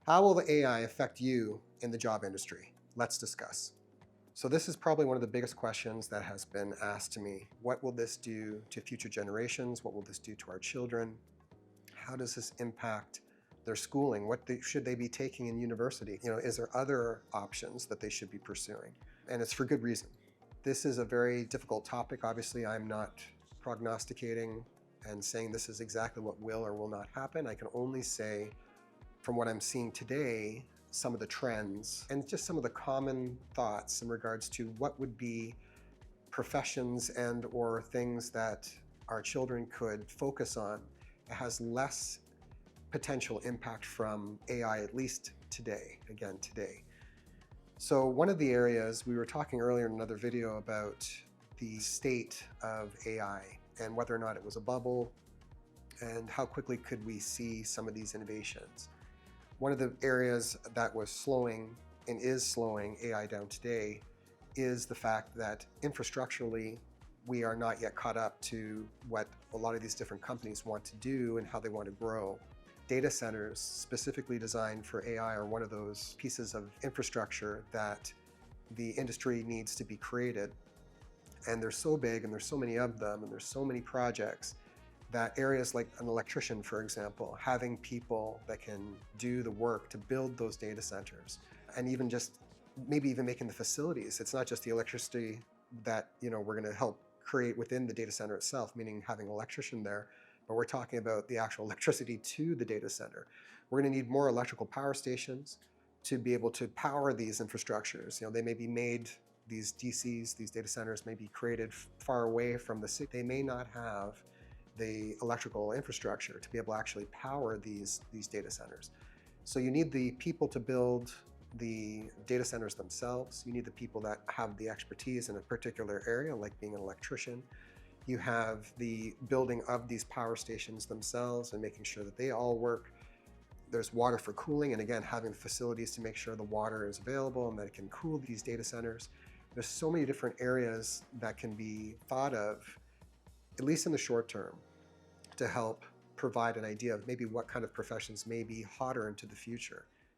How will the AI affect you in the job industry? Let's discuss. So this is probably one of the biggest questions that has been asked to me. What will this do to future generations? What will this do to our children? How does this impact their schooling? Should they be taking in university? Is there other options that they should be pursuing? And it's for good reason. This is a very difficult topic. Obviously, I'm not prognosticating and saying this is exactly what will or will not happen. I can only say, from what I'm seeing today, some of the trends and just some of the common thoughts in regards to what would be professions and or things that our children could focus on. It has less potential impact from AI, at least today, today. So one of the areas, we were talking earlier in another video about the state of AI and whether or not it was a bubble and how quickly could we see some of these innovations. One of the areas that was slowing and is slowing AI down today is the fact that infrastructurally, we are not yet caught up to what a lot of these different companies want to do and how they want to grow. Data centers specifically designed for AI are one of those pieces of infrastructure that the industry needs to be created. And they're so big and there's so many of them and there's so many projects that areas like an electrician, for example, having people that can do the work to build those data centers and even just maybe even making the facilities. It's not just the electricity that we're going to help create within the data center itself, meaning having an electrician there, but we're talking about the actual electricity to the data center. We're going to need more electrical power stations to be able to power these infrastructures. They may be made, these DCs, these data centers may be created far away from the city. They may not have the electrical infrastructure to be able to actually power these data centers. So you need the people to build the data centers themselves. You need the people that have the expertise in a particular area, like being an electrician. You have the building of these power stations themselves and making sure that they all work. There's water for cooling, and again, having the facilities to make sure the water is available and that it can cool these data centers. There's so many different areas that can be thought of, at least in the short term, to help provide an idea of maybe what kind of professions may be hotter into the future.